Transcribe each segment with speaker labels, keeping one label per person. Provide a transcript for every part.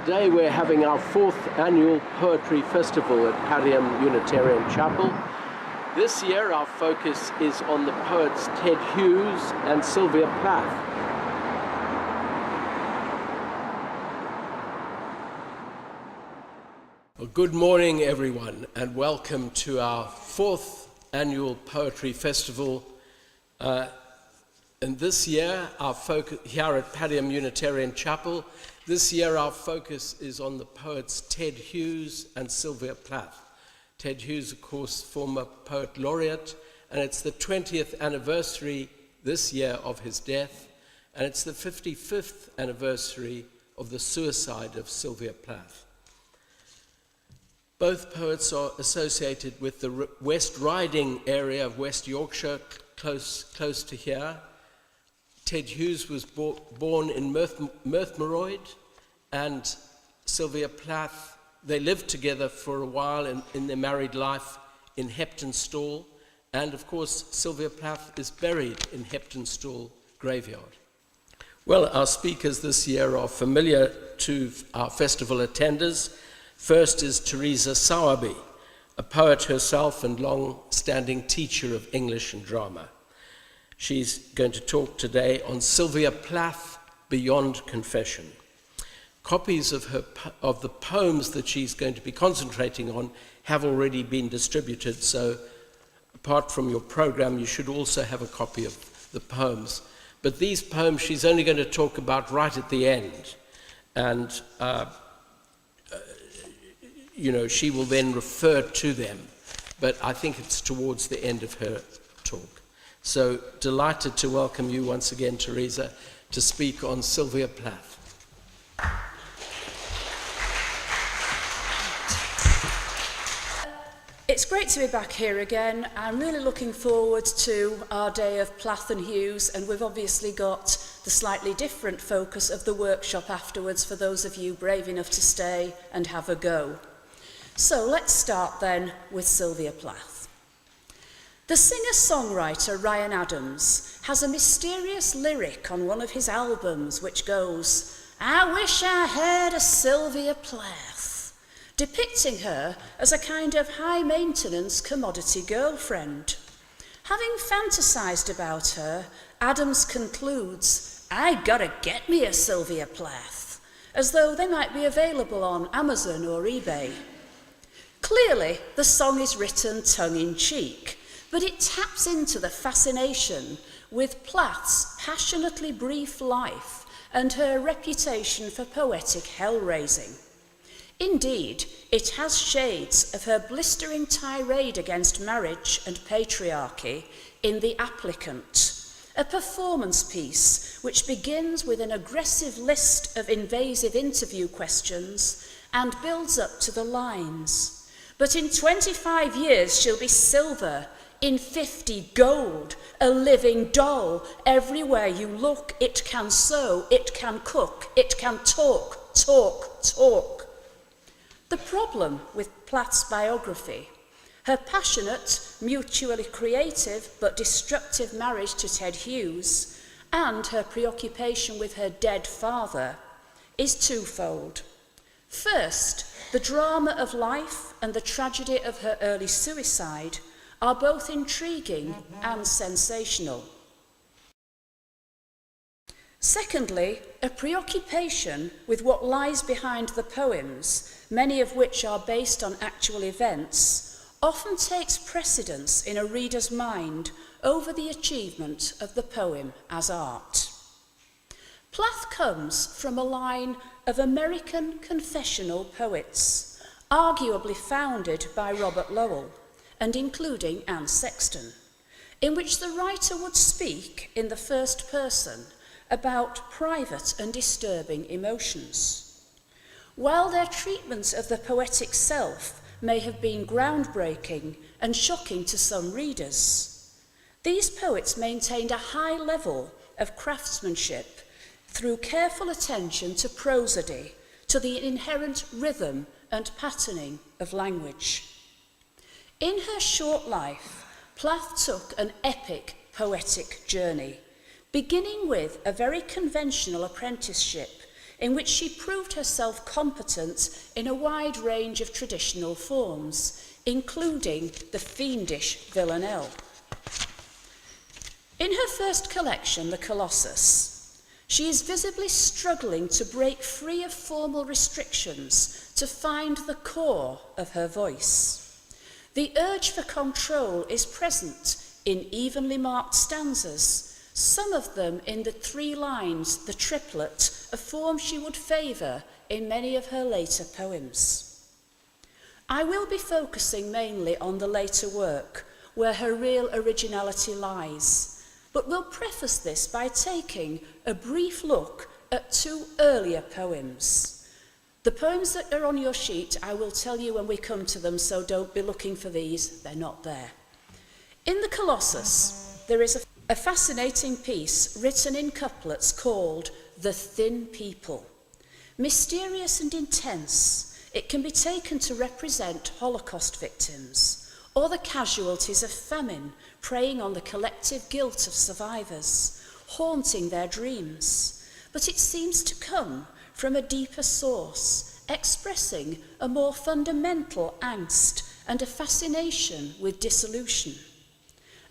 Speaker 1: Today we're having our 4th annual Poetry Festival at Ariel Unitarian Chapel. This year our focus is on the poets Ted Hughes and Sylvia Plath. Well, good morning everyone, and welcome to our 4th annual Poetry Festival. And this year, our focus here at Ariel Unitarian Chapel, this year our focus is on the poets Ted Hughes and Sylvia Plath. Ted Hughes, of course, former poet laureate, and it's the 20th anniversary this year of his death, and it's the 55th anniversary of the suicide of Sylvia Plath. Both poets are associated with the West Riding area of West Yorkshire, close to here. Ted Hughes was born in Merthmoroyd, and Sylvia Plath, they lived together for a while in their married life in Heptonstall, and of course Sylvia Plath is buried in Heptonstall graveyard. Well, our speakers this year are familiar to our festival attenders. First is Theresa Sowerby, a poet herself and long-standing teacher of English and drama. She's going to talk today on Sylvia Plath, Beyond Confession. Copies of the poems that she's going to be concentrating on have already been distributed, so apart from your program, you should also have a copy of the poems. But these poems she's only going to talk about right at the end, and she will then refer to them, but I think it's towards the end of her talk. So delighted to welcome you once again, Theresa, to speak on Sylvia Plath.
Speaker 2: It's great to be back here again. I'm really looking forward to our day of Plath and Hughes, and we've obviously got the slightly different focus of the workshop afterwards for those of you brave enough to stay and have a go. So let's start then with Sylvia Plath. The singer-songwriter Ryan Adams has a mysterious lyric on one of his albums which goes, "I wish I had a Sylvia Plath," depicting her as a kind of high-maintenance commodity girlfriend. Having fantasized about her, Adams concludes, "I gotta get me a Sylvia Plath," as though they might be available on Amazon or eBay. Clearly, the song is written tongue-in-cheek, but it taps into the fascination with Plath's passionately brief life and her reputation for poetic hell-raising. Indeed, it has shades of her blistering tirade against marriage and patriarchy in The Applicant, a performance piece which begins with an aggressive list of invasive interview questions and builds up to the lines, "But in 25 years she'll be silver, in 50 gold, a living doll. Everywhere you look, it can sew, it can cook, it can talk, talk, talk." The problem with Plath's biography, her passionate, mutually creative but destructive marriage to Ted Hughes, and her preoccupation with her dead father, is twofold. First, the drama of life and the tragedy of her early suicide are both intriguing and sensational. Secondly, a preoccupation with what lies behind the poems, many of which are based on actual events, often takes precedence in a reader's mind over the achievement of the poem as art. Plath comes from a line of American confessional poets, arguably founded by Robert Lowell, and including Anne Sexton, in which the writer would speak in the first person about private and disturbing emotions. While their treatment of the poetic self may have been groundbreaking and shocking to some readers, these poets maintained a high level of craftsmanship through careful attention to prosody, to the inherent rhythm and patterning of language. In her short life, Plath took an epic poetic journey, beginning with a very conventional apprenticeship in which she proved herself competent in a wide range of traditional forms, including the fiendish villanelle. In her first collection, the Colossus, she is visibly struggling to break free of formal restrictions to find the core of her voice. The urge for control is present in evenly marked stanzas, some of them in the 3 lines, the triplet, a form she would favour in many of her later poems. I will be focusing mainly on the later work, where her real originality lies, but will preface this by taking a brief look at 2 earlier poems. The poems that are on your sheet, I will tell you when we come to them, so don't be looking for these, they're not there. In the Colossus, there is a fascinating piece written in couplets called The Thin People. Mysterious and intense, it can be taken to represent Holocaust victims, or the casualties of famine preying on the collective guilt of survivors, haunting their dreams. But it seems to come from a deeper source, expressing a more fundamental angst and a fascination with dissolution.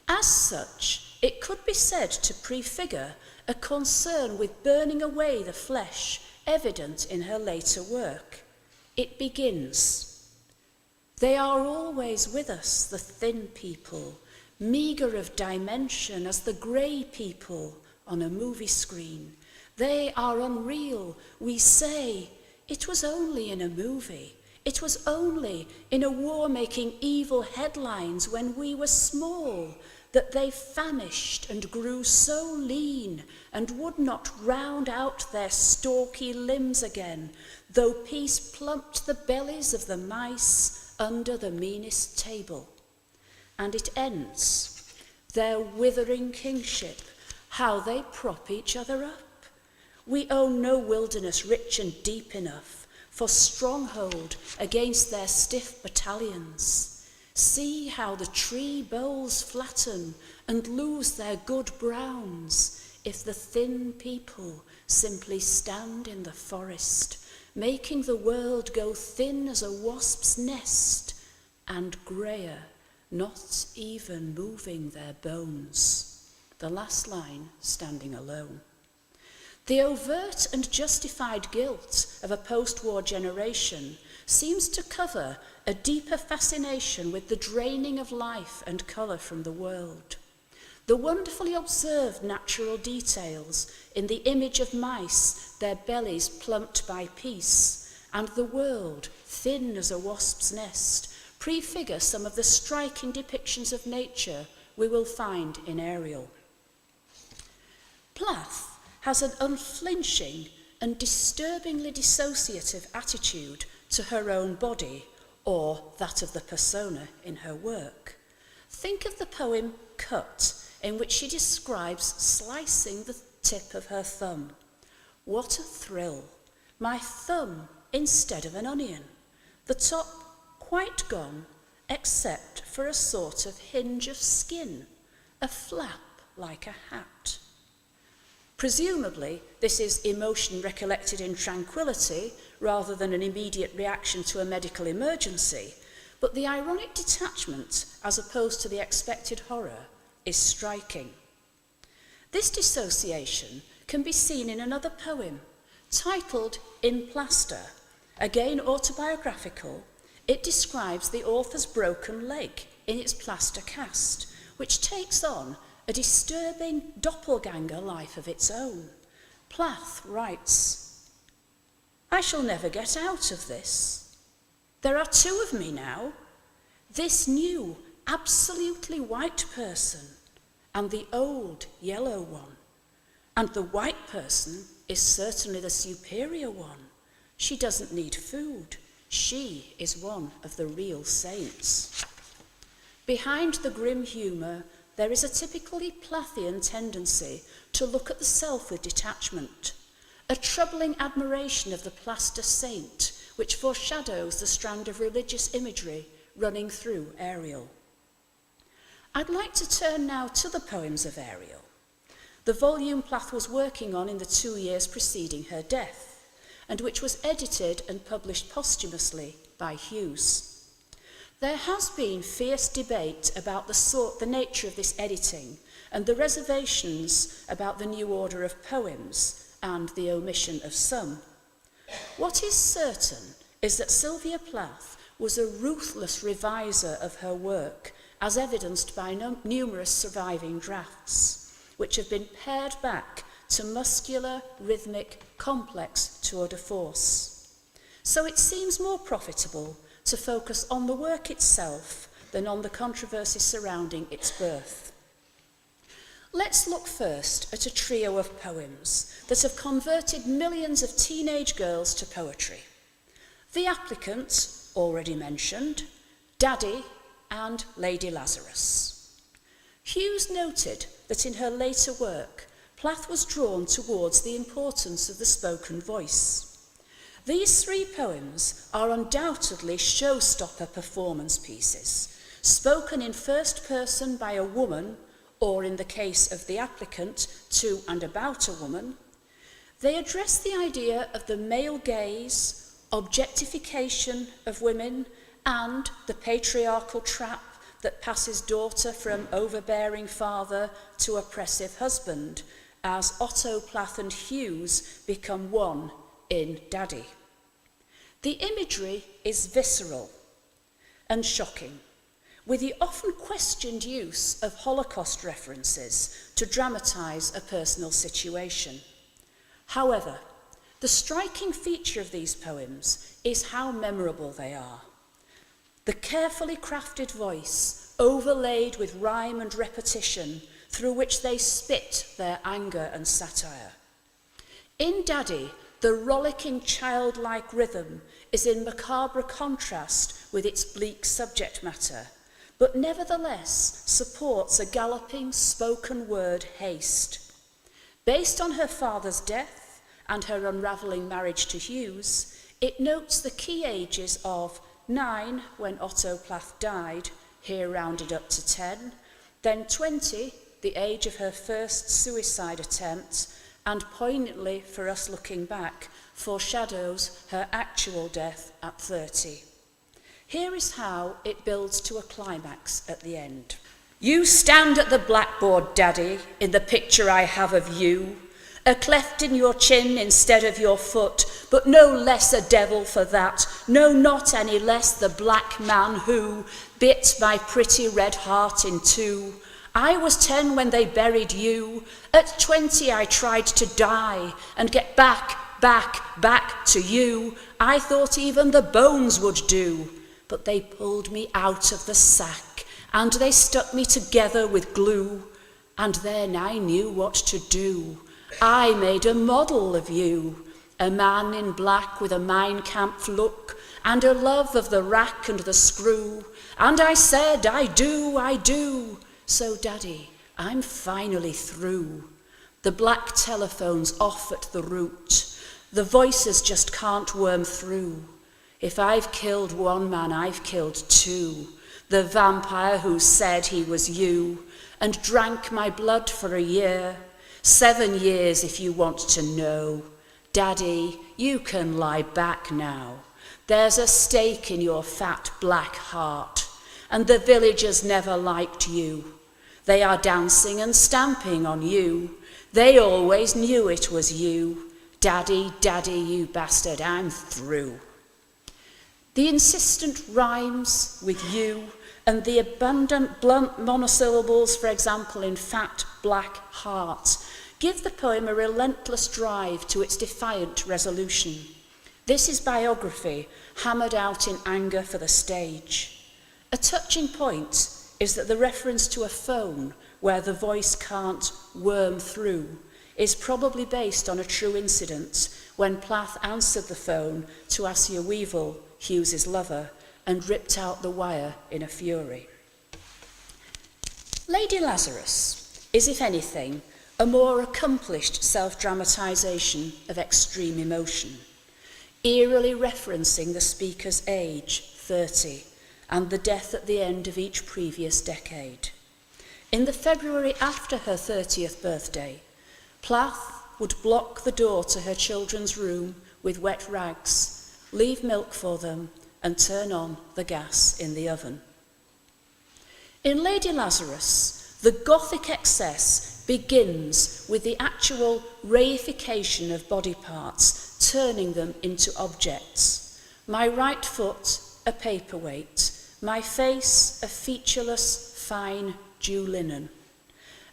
Speaker 2: As such, it could be said to prefigure a concern with burning away the flesh evident in her later work. It begins, "They are always with us, the thin people, meagre of dimension as the grey people on a movie screen. They are unreal, we say. It was only in a movie. It was only in a war making evil headlines when we were small that they famished and grew so lean and would not round out their stalky limbs again, though peace plumped the bellies of the mice under the meanest table." And it ends, "Their withering kingship, how they prop each other up. We own no wilderness rich and deep enough for stronghold against their stiff battalions. See how the tree boles flatten and lose their good browns if the thin people simply stand in the forest, making the world go thin as a wasp's nest, and greyer, not even moving their bones." The last line standing alone. The overt and justified guilt of a post-war generation seems to cover a deeper fascination with the draining of life and colour from the world. The wonderfully observed natural details in the image of mice, their bellies plumped by peace, and the world thin as a wasp's nest, prefigure some of the striking depictions of nature we will find in Ariel. Plath has an unflinching and disturbingly dissociative attitude to her own body, or that of the persona in her work. Think of the poem Cut, in which she describes slicing the tip of her thumb. What a thrill! My thumb instead of an onion. The top quite gone, except for a sort of hinge of skin, a flap like a hat. Presumably, this is emotion recollected in tranquility rather than an immediate reaction to a medical emergency, but the ironic detachment, as opposed to the expected horror, is striking. This dissociation can be seen in another poem, titled In Plaster. Again autobiographical, it describes the author's broken leg in its plaster cast, which takes on a disturbing doppelganger life of its own. Plath writes, "I shall never get out of this. There are 2 of me now, this new, absolutely white person and the old yellow one. And the white person is certainly the superior one. She doesn't need food. She is one of the real saints." Behind the grim humour, there is a typically Plathian tendency to look at the self with detachment, a troubling admiration of the plaster saint, which foreshadows the strand of religious imagery running through Ariel. I'd like to turn now to the poems of Ariel, the volume Plath was working on in the 2 years preceding her death. and which was edited and published posthumously by Hughes. There has been fierce debate about the nature of this editing and the reservations about the new order of poems and the omission of some. What is certain is that Sylvia Plath was a ruthless reviser of her work, as evidenced by numerous surviving drafts, which have been pared back to muscular, rhythmic, complex tour de force. So it seems more profitable to focus on the work itself than on the controversy surrounding its birth. Let's look first at a trio of poems that have converted millions of teenage girls to poetry. The Applicant, already mentioned, Daddy, and Lady Lazarus. Hughes noted that in her later work, Plath was drawn towards the importance of the spoken voice. These three poems are undoubtedly showstopper performance pieces, spoken in first person by a woman, or in the case of The Applicant, to and about a woman. They address the idea of the male gaze, objectification of women, and the patriarchal trap that passes daughter from overbearing father to oppressive husband, as Otto, Plath and Hughes become one in Daddy. The imagery is visceral and shocking, with the often questioned use of Holocaust references to dramatise a personal situation. However, the striking feature of these poems is how memorable they are. The carefully crafted voice, overlaid with rhyme and repetition, through which they spit their anger and satire. In Daddy, the rollicking childlike rhythm is in macabre contrast with its bleak subject matter, but nevertheless supports a galloping spoken word haste. Based on her father's death and her unravelling marriage to Hughes, it notes the key ages of 9 when Otto Plath died, here rounded up to 10, then 20, the age of her first suicide attempt, and poignantly for us looking back, foreshadows her actual death at 30. Here is how it builds to a climax at the end. You stand at the blackboard, Daddy, in the picture I have of you, a cleft in your chin instead of your foot, but no less a devil for that, no, not any less the black man who bit my pretty red heart in two. I was 10 when they buried you. At 20 I tried to die and get back to you. I thought even the bones would do, but they pulled me out of the sack and they stuck me together with glue, and then I knew what to do. I made a model of you, a man in black with a Mein Kampf look and a love of the rack and the screw, and I said, I do. So, Daddy, I'm finally through. The black telephone's off at the root. The voices just can't worm through. If I've killed one man, I've killed two. The vampire who said he was you and drank my blood for a year. 7 years if you want to know. Daddy, you can lie back now. There's a stake in your fat black heart, and the villagers never liked you. They are dancing and stamping on you. They always knew it was you. Daddy, you bastard, I'm through. The insistent rhymes with you and the abundant blunt monosyllables, for example, in fat black heart, give the poem a relentless drive to its defiant resolution. This is biography hammered out in anger for the stage. A touching point is that the reference to a phone where the voice can't worm through is probably based on a true incident when Plath answered the phone to Assia Weevil, Hughes's lover, and ripped out the wire in a fury. Lady Lazarus is, if anything, a more accomplished self-dramatisation of extreme emotion, eerily referencing the speaker's age, 30, and the death at the end of each previous decade. In the February after her 30th birthday, Plath would block the door to her children's room with wet rags, leave milk for them, and turn on the gas in the oven. In Lady Lazarus, the Gothic excess begins with the actual reification of body parts, turning them into objects. My right foot, a paperweight, my face, a featureless, fine dew linen,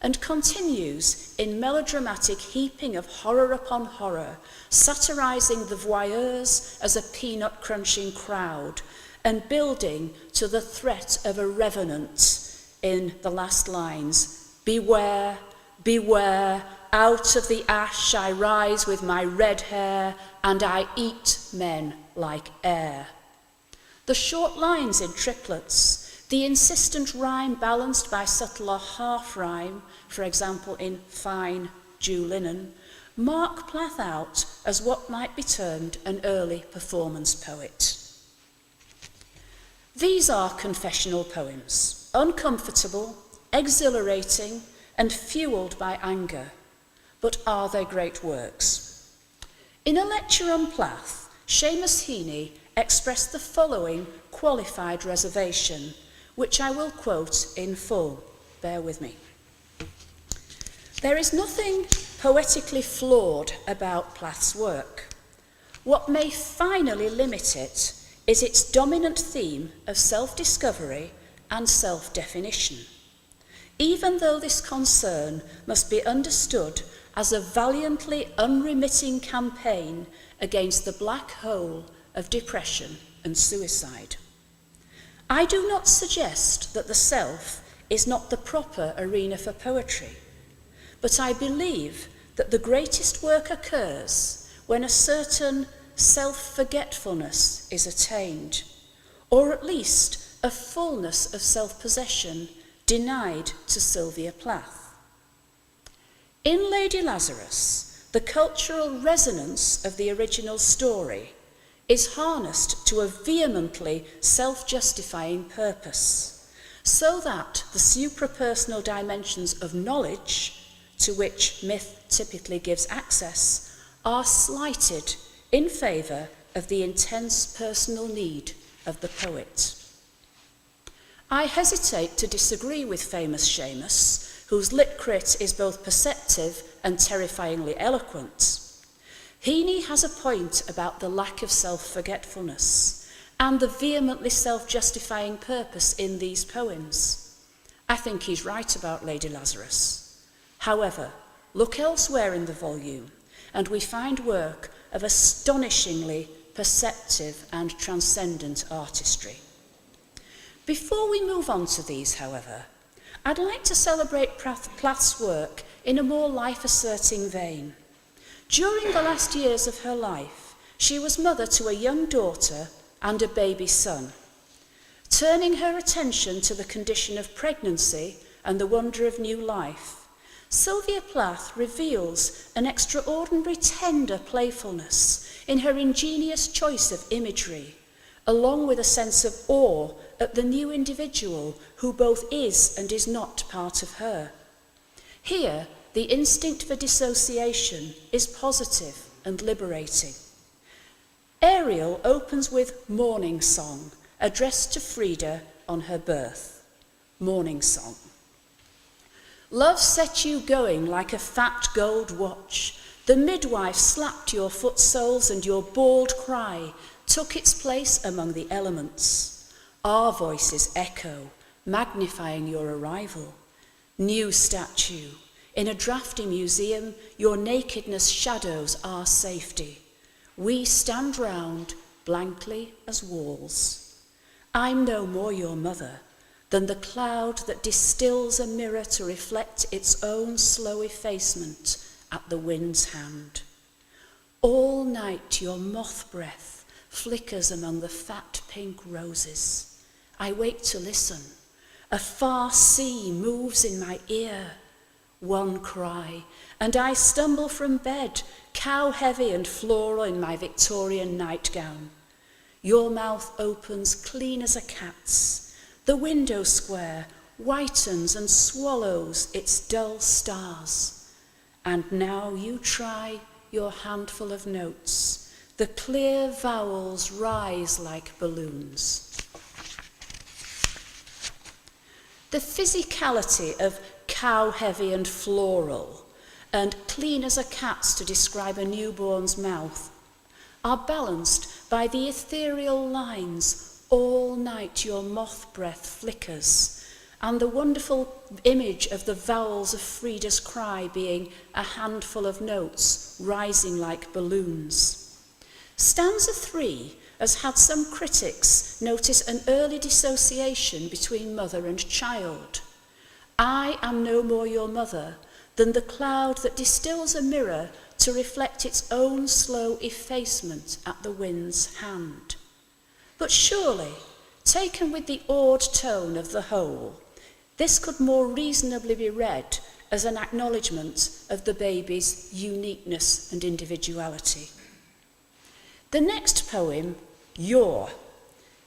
Speaker 2: and continues in melodramatic heaping of horror upon horror, satirizing the voyeurs as a peanut-crunching crowd, and building to the threat of a revenant in the last lines. Beware, beware, out of the ash I rise with my red hair, and I eat men like air. The short lines in triplets, the insistent rhyme balanced by subtler half-rhyme, for example in fine dew linen, mark Plath out as what might be termed an early performance poet. These are confessional poems, uncomfortable, exhilarating, and fueled by anger. But are they great works? In a lecture on Plath, Seamus Heaney expressed the following qualified reservation, which I will quote in full. Bear with me. There is nothing poetically flawed about Plath's work. What may finally limit it is its dominant theme of self-discovery and self-definition, even though this concern must be understood as a valiantly unremitting campaign against the black hole of depression and suicide. I do not suggest that the self is not the proper arena for poetry, but I believe that the greatest work occurs when a certain self-forgetfulness is attained, or at least a fullness of self-possession denied to Sylvia Plath. In Lady Lazarus, the cultural resonance of the original story is harnessed to a vehemently self-justifying purpose, so that the suprapersonal dimensions of knowledge, to which myth typically gives access, are slighted in favour of the intense personal need of the poet. I hesitate to disagree with famous Seamus, whose lit crit is both perceptive and terrifyingly eloquent. Heaney has a point about the lack of self-forgetfulness and the vehemently self-justifying purpose in these poems. I think he's right about Lady Lazarus. However, look elsewhere in the volume, and we find work of astonishingly perceptive and transcendent artistry. Before we move on to these, however, I'd like to celebrate Plath's work in a more life-asserting vein. During the last years of her life, she was mother to a young daughter and a baby son. Turning her attention to the condition of pregnancy and the wonder of new life, Sylvia Plath reveals an extraordinary tender playfulness in her ingenious choice of imagery, along with a sense of awe at the new individual who both is and is not part of her. Here, the instinct for dissociation is positive and liberating. Ariel opens with Morning Song, addressed to Frida on her birth. Morning Song. Love set you going like a fat gold watch. The midwife slapped your foot soles, and your bawled cry took its place among the elements. Our voices echo, magnifying your arrival. New statue. In a drafty museum, your nakedness shadows our safety. We stand round, blankly as walls. I'm no more your mother than the cloud that distills a mirror to reflect its own slow effacement at the wind's hand. All night your moth breath flickers among the fat pink roses. I wake to listen. A far sea moves in my ear. One cry, and I stumble from bed, cow-heavy and floral in my Victorian nightgown. Your mouth opens clean as a cat's. The window square whitens and swallows its dull stars. And now you try your handful of notes. the clear vowels rise like balloons. The physicality of cow-heavy and floral, and clean as a cat's to describe a newborn's mouth, are balanced by the ethereal lines, all night your moth breath flickers, and the wonderful image of the vowels of Frida's cry being a handful of notes rising like balloons. Stanza 3 has had some critics notice an early dissociation between mother and child. I am no more your mother than the cloud that distills a mirror to reflect its own slow effacement at the wind's hand. But surely, taken with the awed tone of the whole, this could more reasonably be read as an acknowledgement of the baby's uniqueness and individuality. The next poem, You're,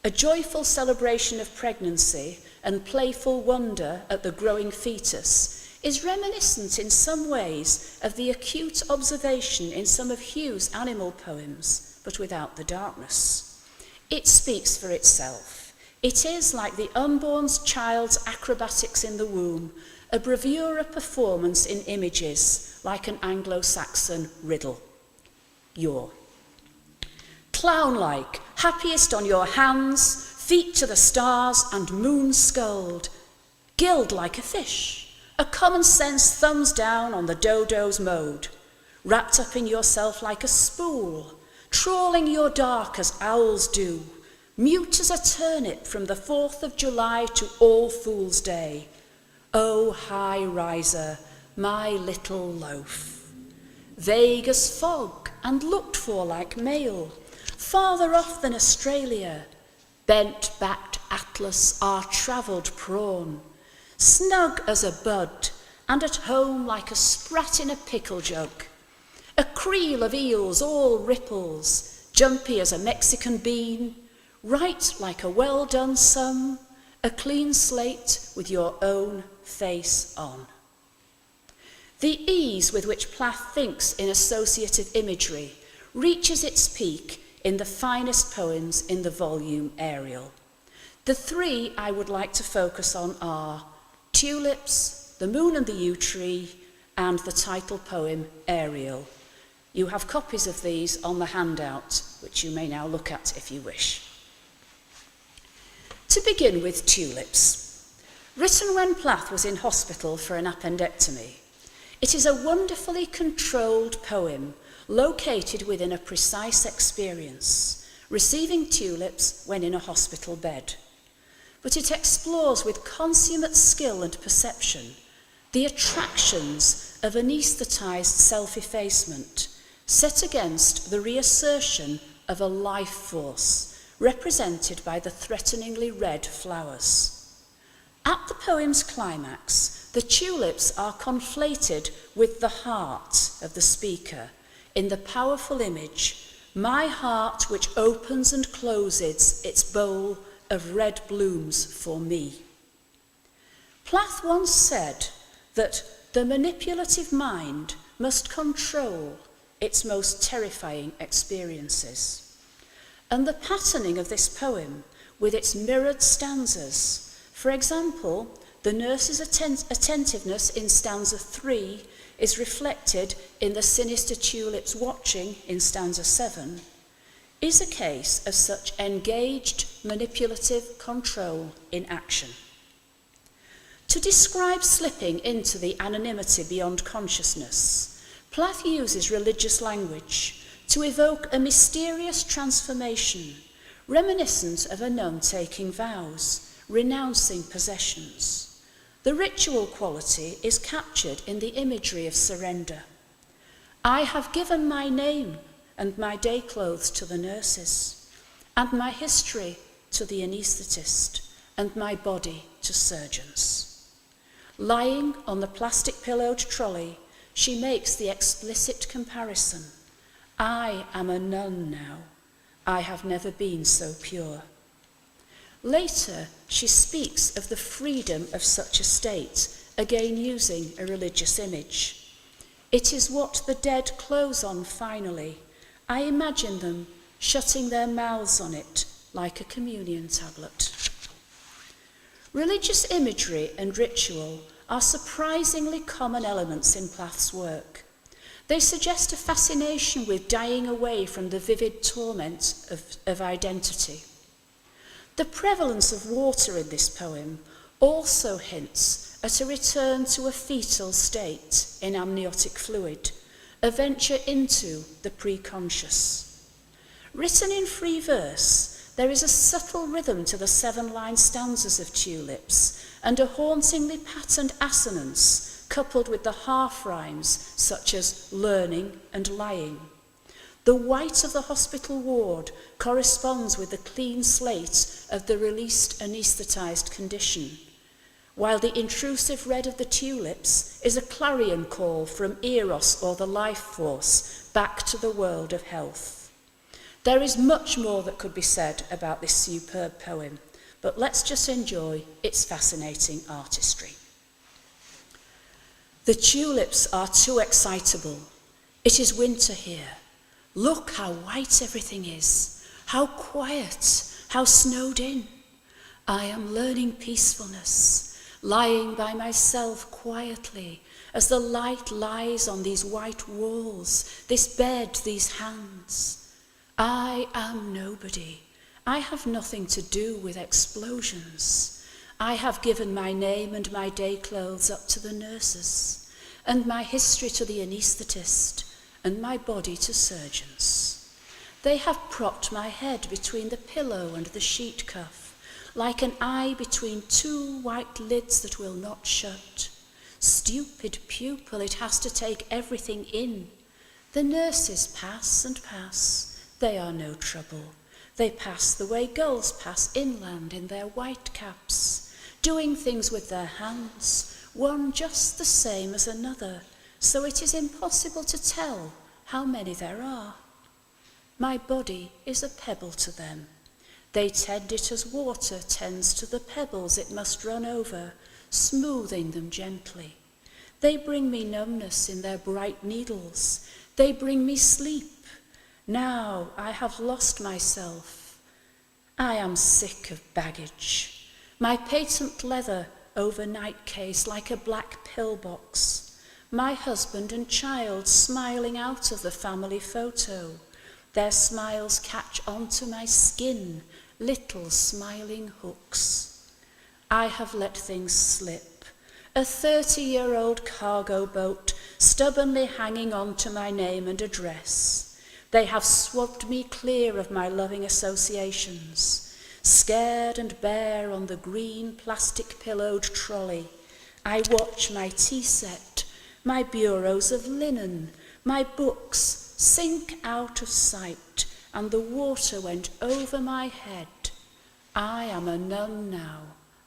Speaker 2: a joyful celebration of pregnancy and playful wonder at the growing fetus, is reminiscent in some ways of the acute observation in some of Hugh's animal poems, but without the darkness. It speaks for itself. It is, like the unborn child's acrobatics in the womb, a bravura performance in images, like an Anglo-Saxon riddle. You're clown-like, happiest on your hands, feet to the stars and moon sculled, gilled like a fish, a common sense thumbs down on the dodo's mode, wrapped up in yourself like a spool, trawling your dark as owls do, mute as a turnip from the 4th of July to All Fool's Day. O high riser, my little loaf, vague as fog and looked for like mail, farther off than Australia, bent-backed Atlas, our travelled prawn, snug as a bud and at home like a sprat in a pickle jug, a creel of eels all ripples, jumpy as a Mexican bean, right like a well-done sum, a clean slate with your own face on. The ease with which Plath thinks in associative imagery reaches its peak in the finest poems in the volume Ariel. The 3 I would like to focus on are Tulips, The Moon and the Yew Tree, and the title poem Ariel. You have copies of these on the handout, which you may now look at if you wish. To begin with Tulips. Written when Plath was in hospital for an appendectomy, it is a wonderfully controlled poem located within a precise experience, receiving tulips when in a hospital bed. But it explores with consummate skill and perception the attractions of anaesthetised self-effacement set against the reassertion of a life force represented by the threateningly red flowers. At the poem's climax, the tulips are conflated with the heart of the speaker in the powerful image, my heart which opens and closes its bowl of red blooms for me. Plath once said that the manipulative mind must control its most terrifying experiences. And the patterning of this poem, with its mirrored stanzas, for example, the nurse's attentiveness in stanza 3 is reflected in the sinister tulips watching in stanza 7, is a case of such engaged manipulative control in action. To describe slipping into the anonymity beyond consciousness, Plath uses religious language to evoke a mysterious transformation, reminiscent of a nun taking vows, renouncing possessions. The ritual quality is captured in the imagery of surrender. I have given my name and my day clothes to the nurses, and my history to the anaesthetist, and my body to surgeons. Lying on the plastic-pillowed trolley, she makes the explicit comparison. I am a nun now. I have never been so pure. Later, she speaks of the freedom of such a state, again using a religious image. It is what the dead close on finally, I imagine them shutting their mouths on it like a communion tablet. Religious imagery and ritual are surprisingly common elements in Plath's work. They suggest a fascination with dying away from the vivid torment of identity. The prevalence of water in this poem also hints at a return to a fetal state in amniotic fluid, a venture into the preconscious. Written in free verse, there is a subtle rhythm to the 7-line stanzas of Tulips and a hauntingly patterned assonance coupled with the half-rhymes such as learning and lying. The white of the hospital ward corresponds with the clean slate of the released anaesthetised condition, while the intrusive red of the tulips is a clarion call from Eros or the life force back to the world of health. There is much more that could be said about this superb poem, but let's just enjoy its fascinating artistry. The tulips are too excitable. It is winter here. Look how white everything is, how quiet, how snowed in. I am learning peacefulness, lying by myself quietly as the light lies on these white walls, this bed, these hands. I am nobody. I have nothing to do with explosions. I have given my name and my day clothes up to the nurses, and my history to the anaesthetist, and my body to surgeons. They have propped my head between the pillow and the sheet cuff, like an eye between two white lids that will not shut. Stupid pupil, it has to take everything in. The nurses pass and pass. They are no trouble. They pass the way gulls pass inland in their white caps, doing things with their hands, one just the same as another, so it is impossible to tell how many there are. My body is a pebble to them. They tend it as water tends to the pebbles it must run over, smoothing them gently. They bring me numbness in their bright needles. They bring me sleep. Now I have lost myself. I am sick of baggage. My patent leather overnight case like a black pillbox. My husband and child smiling out of the family photo. Their smiles catch onto my skin, little smiling hooks. I have let things slip. A 30-year-old cargo boat stubbornly hanging on to my name and address. They have swabbed me clear of my loving associations. Scared and bare on the green plastic-pillowed trolley, I watch my tea set, my bureaus of linen, my books sink out of sight, and the water went over my head. I am a nun now.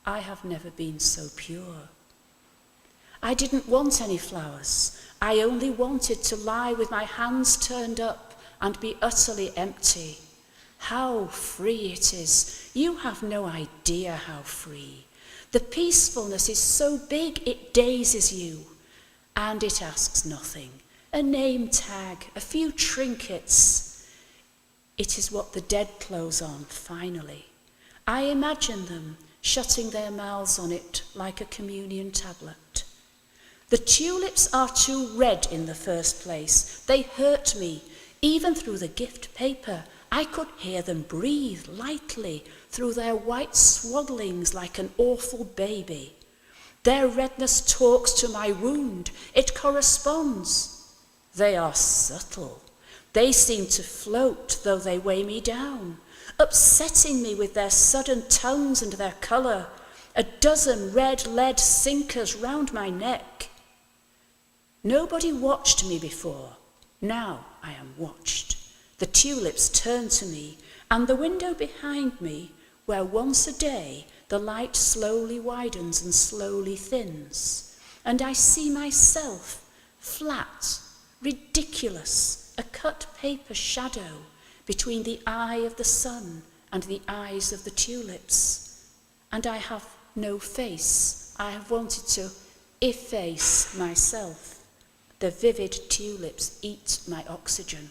Speaker 2: I have never been so pure. I didn't want any flowers. I only wanted to lie with my hands turned up and be utterly empty. How free it is. You have no idea how free. The peacefulness is so big it dazes you. And it asks nothing. A name tag, a few trinkets. It is what the dead close on, finally. I imagine them shutting their mouths on it like a communion tablet. The tulips are too red in the first place. They hurt me. Even through the gift paper, I could hear them breathe lightly through their white swaddlings like an awful baby. Their redness talks to my wound. It corresponds. They are subtle. They seem to float, though they weigh me down, upsetting me with their sudden tongues and their colour, a dozen red lead sinkers round my neck. Nobody watched me before. Now I am watched. The tulips turn to me, and the window behind me, where once a day the light slowly widens and slowly thins, and I see myself, flat, ridiculous, a cut paper shadow between the eye of the sun and the eyes of the tulips. And I have no face. I have wanted to efface myself. The vivid tulips eat my oxygen.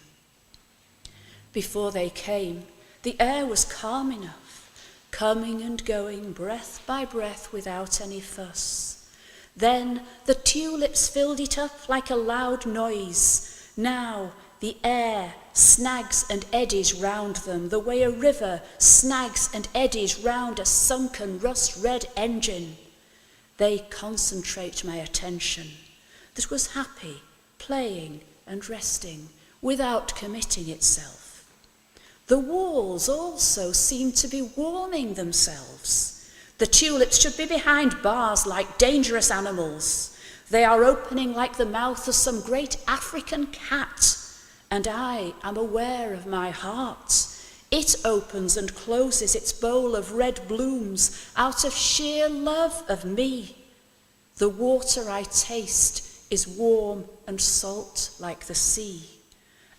Speaker 2: Before they came, the air was calm enough, coming and going breath by breath without any fuss. Then the tulips filled it up like a loud noise. Now the air snags and eddies round them, the way a river snags and eddies round a sunken rust-red engine. They concentrate my attention, that was happy, playing and resting, without committing itself. The walls also seem to be warming themselves. The tulips should be behind bars like dangerous animals. They are opening like the mouth of some great African cat. And I am aware of my heart. It opens and closes its bowl of red blooms out of sheer love of me. The water I taste is warm and salt like the sea,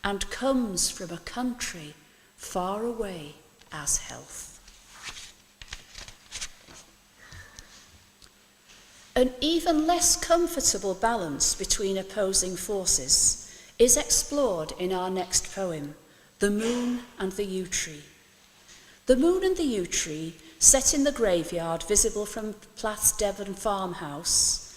Speaker 2: and comes from a country far away as health. An even less comfortable balance between opposing forces is explored in our next poem, The Moon and the Yew Tree. The moon and the yew tree, set in the graveyard visible from Plath's Devon farmhouse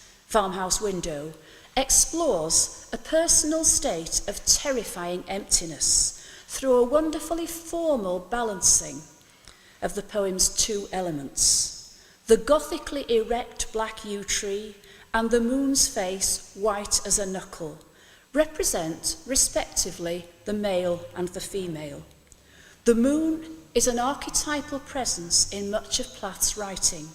Speaker 2: window, explores a personal state of terrifying emptiness through a wonderfully formal balancing of the poem's two elements: the gothically erect black yew tree and the moon's face, white as a knuckle, represent, respectively, the male and the female. The moon is an archetypal presence in much of Plath's writing.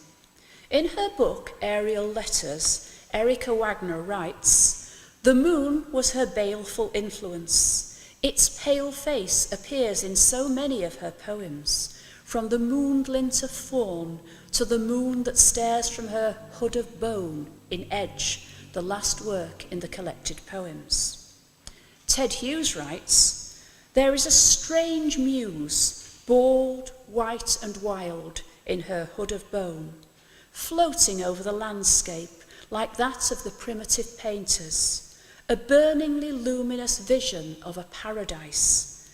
Speaker 2: In her book, Ariel Letters, Erica Wagner writes, "The moon was her baleful influence. Its pale face appears in so many of her poems, from the moonglint of fawn to the moon that stares from her hood of bone in Edge, the last work in the collected poems." Ted Hughes writes, "There is a strange muse, bald, white and wild, in her hood of bone, floating over the landscape like that of the primitive painters, a burningly luminous vision of a paradise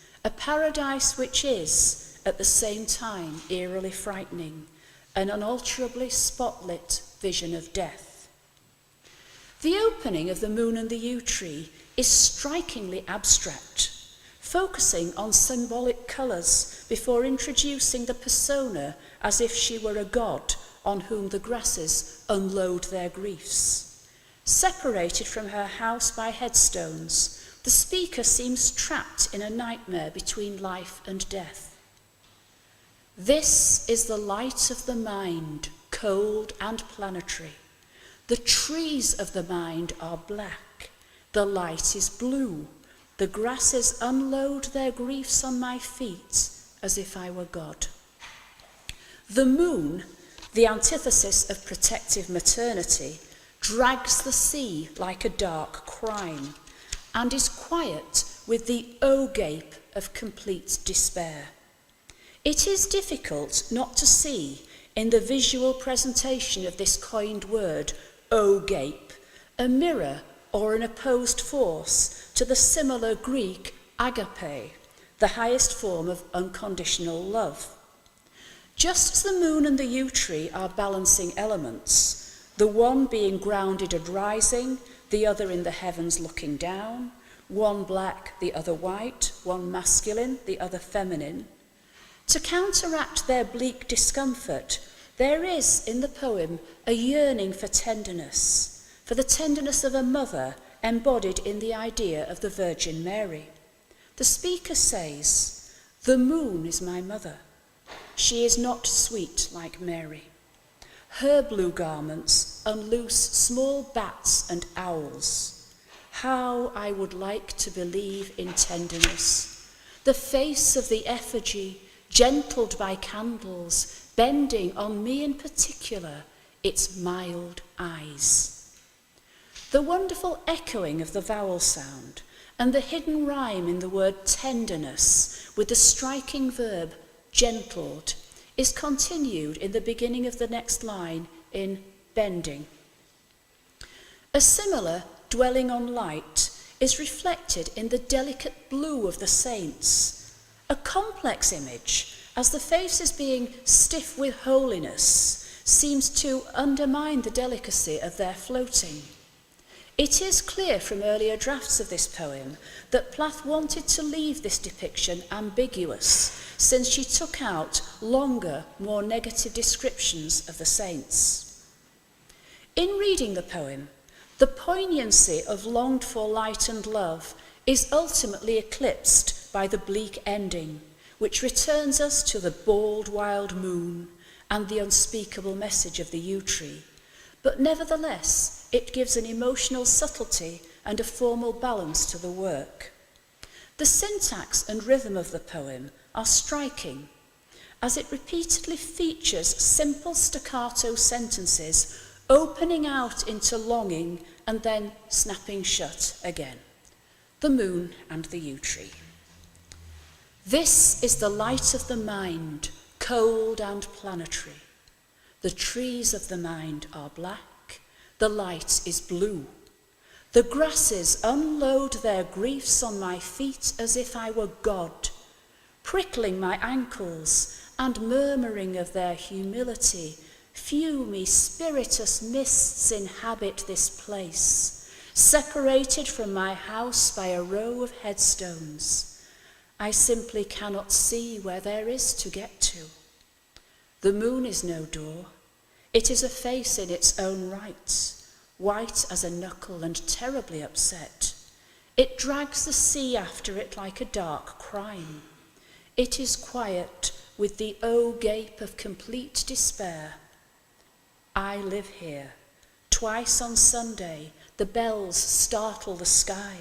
Speaker 2: which is, at the same time, eerily frightening, an unalterably spotlit vision of death." The opening of The Moon and the Yew Tree is strikingly abstract, focusing on symbolic colours before introducing the persona as if she were a god on whom the grasses unload their griefs. Separated from her house by headstones, the speaker seems trapped in a nightmare between life and death. "This is the light of the mind, cold and planetary. The trees of the mind are black, the light is blue, the grasses unload their griefs on my feet as if I were God." The moon, the antithesis of protective maternity, drags the sea like a dark crime, and is quiet with the o-gape of complete despair. It is difficult not to see in the visual presentation of this coined word, o-gape, a mirror or an opposed force to the similar Greek agape, the highest form of unconditional love. Just as the moon and the yew tree are balancing elements, the one being grounded and rising, the other in the heavens looking down, one black, the other white, one masculine, the other feminine. To counteract their bleak discomfort, there is in the poem a yearning for the tenderness of a mother embodied in the idea of the Virgin Mary. The speaker says, "The moon is my mother. She is not sweet like Mary. Her blue garments unloose small bats and owls. How I would like to believe in tenderness. The face of the effigy, gentled by candles, bending on me in particular, its mild eyes." The wonderful echoing of the vowel sound and the hidden rhyme in the word tenderness with the striking verb gentled is continued in the beginning of the next line in bending. A similar dwelling on light is reflected in the delicate blue of the saints, A complex image, as the faces being stiff with holiness seems to undermine the delicacy of their floating. It is clear from earlier drafts of this poem that Plath wanted to leave this depiction ambiguous, since she took out longer, more negative descriptions of the saints. In reading the poem, the poignancy of longed-for light and love is ultimately eclipsed by the bleak ending, which returns us to the bald, wild moon and the unspeakable message of the yew tree. But nevertheless, it gives an emotional subtlety and a formal balance to the work. The syntax and rhythm of the poem are striking, as it repeatedly features simple staccato sentences opening out into longing and then snapping shut again. The moon and the yew tree. This is the light of the mind, cold and planetary. The trees of the mind are black, the light is blue. The grasses unload their griefs on my feet as if I were God, prickling my ankles and murmuring of their humility. Fumy, spiritus mists inhabit this place, separated from my house by a row of headstones. I simply cannot see where there is to get to. The moon is no door. It is a face in its own right, white as a knuckle and terribly upset. It drags the sea after it like a dark crime. It is quiet with the gape of complete despair. I live here. Twice on Sunday, the bells startle the sky.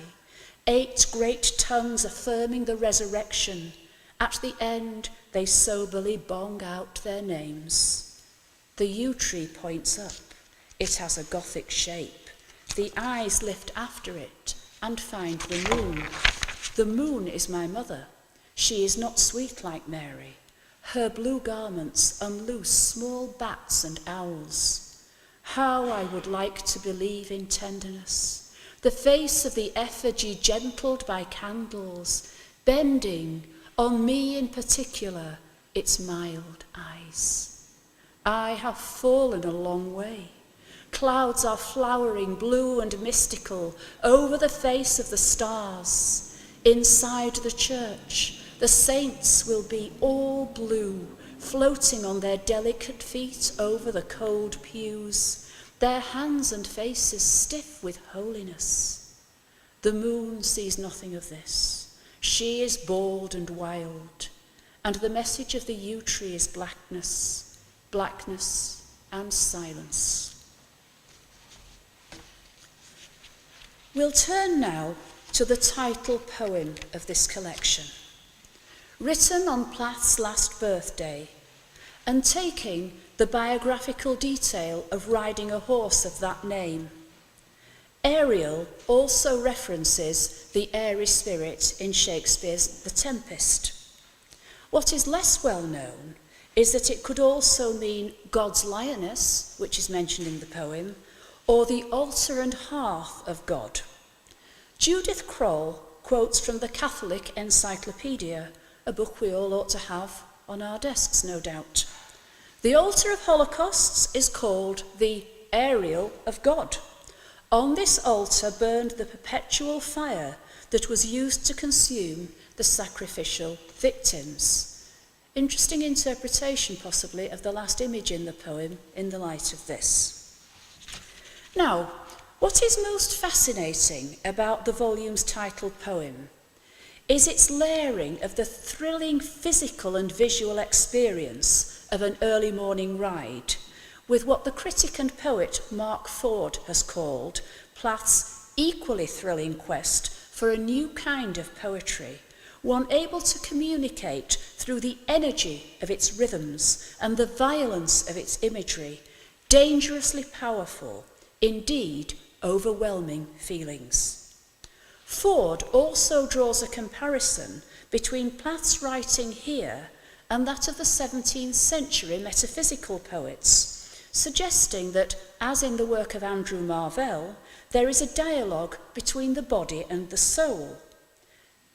Speaker 2: 8 great tongues affirming the resurrection. At the end, they soberly bong out their names. The yew tree points up. It has a Gothic shape. The eyes lift after it and find the moon. The moon is my mother. She is not sweet like Mary. Her blue garments unloose small bats and owls. How I would like to believe in tenderness. The face of the effigy gentled by candles, bending, on me in particular, its mild eyes. I have fallen a long way. Clouds are flowering blue and mystical over the face of the stars. Inside the church, the saints will be all blue, floating on their delicate feet over the cold pews, their hands and faces stiff with holiness. The moon sees nothing of this. She is bald and wild, and the message of the yew tree is blackness, blackness and silence. We'll turn now to the title poem of this collection. Written on Plath's last birthday, and taking the biographical detail of riding a horse of that name. Ariel also references the airy spirit in Shakespeare's The Tempest. What is less well known is that it could also mean God's lioness, which is mentioned in the poem, or the altar and hearth of God. Judith Kroll quotes from the Catholic Encyclopedia, a book we all ought to have on our desks, no doubt. The altar of holocausts is called the Ariel of God. On this altar burned the perpetual fire that was used to consume the sacrificial victims. Interesting interpretation, possibly, of the last image in the poem in the light of this. Now, what is most fascinating about the volume's titled poem is its layering of the thrilling physical and visual experience of an early morning ride with what the critic and poet Mark Ford has called Plath's equally thrilling quest for a new kind of poetry, one able to communicate through the energy of its rhythms and the violence of its imagery, dangerously powerful, indeed overwhelming feelings. Ford also draws a comparison between Plath's writing here and that of the 17th century metaphysical poets, suggesting that, as in the work of Andrew Marvell, there is a dialogue between the body and the soul.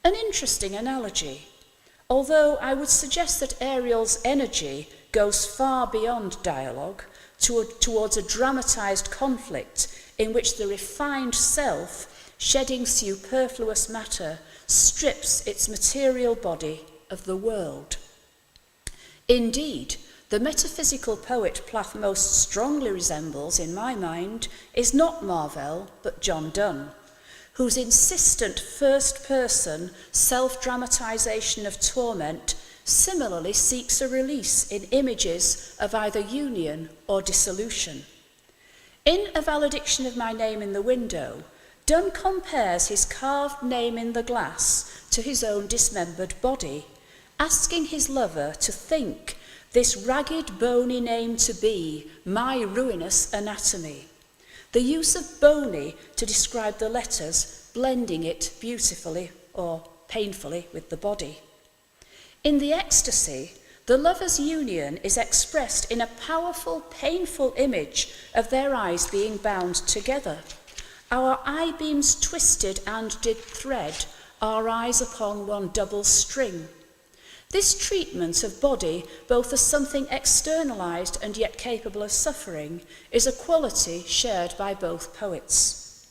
Speaker 2: An interesting analogy, although I would suggest that Ariel's energy goes far beyond dialogue towards a dramatised conflict in which the refined self, shedding superfluous matter, strips its material body of the world. Indeed, the metaphysical poet Plath most strongly resembles, in my mind, is not Marvell, but John Donne, whose insistent first-person self-dramatisation of torment similarly seeks a release in images of either union or dissolution. In A Valediction of My Name in the Window, Donne compares his carved name in the glass to his own dismembered body, asking his lover to think this ragged, bony name to be my ruinous anatomy. The use of bony to describe the letters, blending it beautifully or painfully with the body. In the ecstasy, the lovers' union is expressed in a powerful, painful image of their eyes being bound together. Our eye-beams twisted and did thread, our eyes upon one double string. This treatment of body, both as something externalized and yet capable of suffering, is a quality shared by both poets.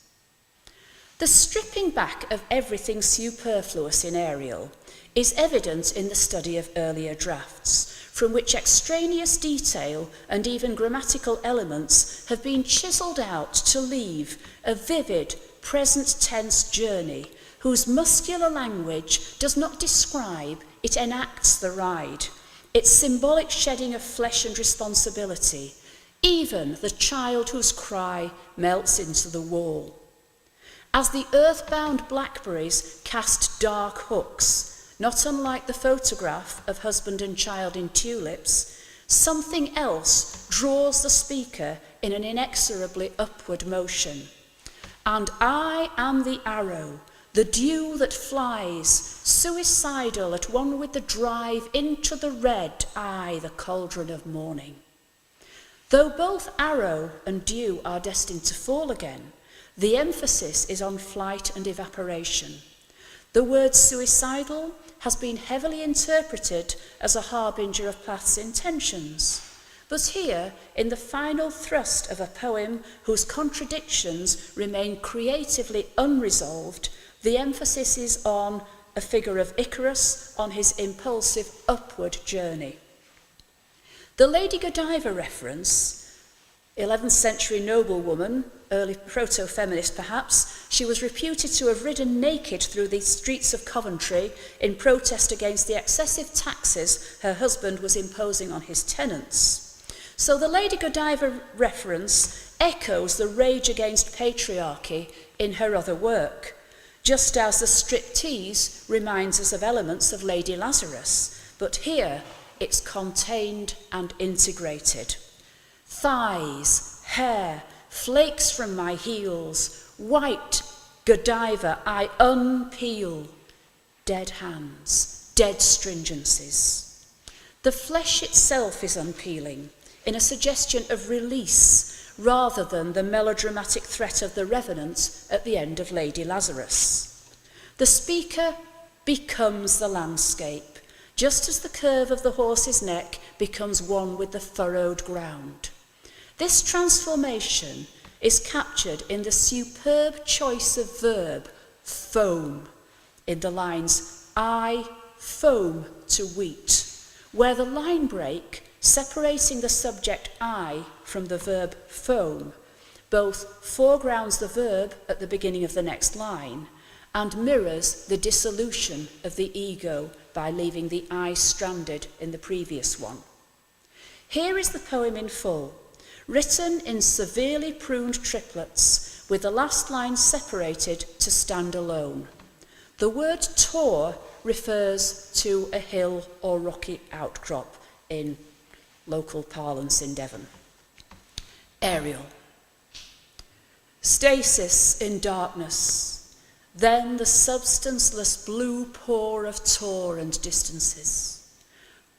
Speaker 2: The stripping back of everything superfluous in Ariel is evident in the study of earlier drafts, from which extraneous detail and even grammatical elements have been chiselled out to leave a vivid, present-tense journey whose muscular language does not describe, it enacts the ride, its symbolic shedding of flesh and responsibility, even the child whose cry melts into the wall. As the earthbound blackberries cast dark hooks, not unlike the photograph of husband and child in tulips, something else draws the speaker in an inexorably upward motion. And I am the arrow, the dew that flies, suicidal at one with the drive into the red, aye, the cauldron of mourning. Though both arrow and dew are destined to fall again, the emphasis is on flight and evaporation. The word suicidal has been heavily interpreted as a harbinger of Plath's intentions. But here, in the final thrust of a poem whose contradictions remain creatively unresolved, the emphasis is on a figure of Icarus on his impulsive upward journey. The Lady Godiva reference, 11th century noblewoman, early proto-feminist perhaps, she was reputed to have ridden naked through the streets of Coventry in protest against the excessive taxes her husband was imposing on his tenants. So the Lady Godiva reference echoes the rage against patriarchy in her other work, just as the striptease reminds us of elements of Lady Lazarus, but here it's contained and integrated. Thighs, hair, flakes from my heels, white Godiva I unpeel, dead hands, dead stringencies. The flesh itself is unpeeling, in a suggestion of release, rather than the melodramatic threat of the revenant at the end of Lady Lazarus. The speaker becomes the landscape, just as the curve of the horse's neck becomes one with the furrowed ground. This transformation is captured in the superb choice of verb, foam, in the lines, I foam to wheat, where the line break, separating the subject I from the verb foam, both foregrounds the verb at the beginning of the next line and mirrors the dissolution of the ego by leaving the I stranded in the previous one. Here is the poem in full, written in severely pruned triplets, with the last line separated to stand alone. The word tor refers to a hill or rocky outcrop in local parlance in Devon. Ariel. Stasis in darkness, then the substanceless blue pour of torrent distances.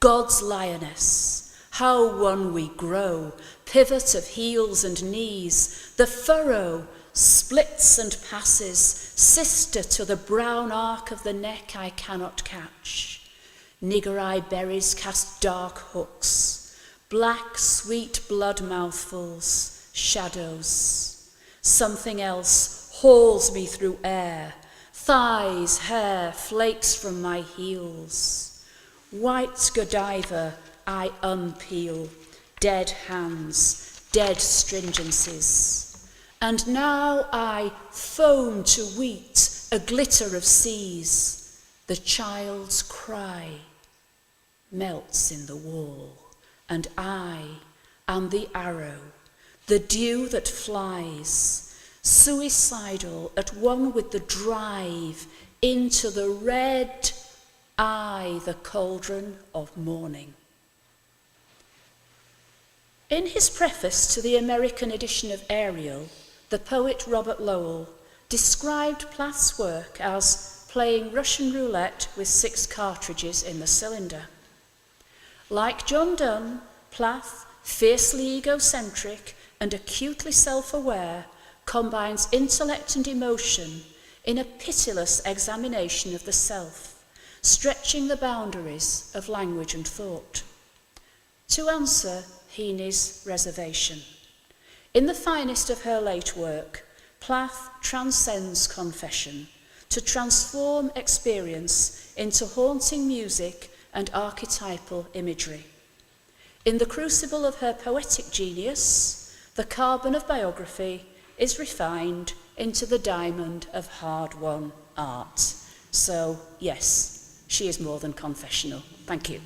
Speaker 2: God's lioness, how one we grow, pivot of heels and knees, the furrow splits and passes, sister to the brown arc of the neck I cannot catch. Nigger-eye berries cast dark hooks, black, sweet blood mouthfuls, shadows. Something else hauls me through air, thighs, hair, flakes from my heels. White Godiva I unpeel, dead hands, dead stringencies. And now I foam to wheat, a glitter of seas. The child's cry melts in the wall, and I am the arrow, the dew that flies, suicidal at one with the drive into the red eye, the cauldron of mourning. In his preface to the American edition of Ariel, the poet Robert Lowell described Plath's work as playing Russian roulette with 6 cartridges in the cylinder. Like John Donne, Plath, fiercely egocentric and acutely self-aware, combines intellect and emotion in a pitiless examination of the self, stretching the boundaries of language and thought. To answer Heaney's reservation, in the finest of her late work, Plath transcends confession to transform experience into haunting music and archetypal imagery. In the crucible of her poetic genius, the carbon of biography is refined into the diamond of hard-won art. So, yes, she is more than confessional. Thank you.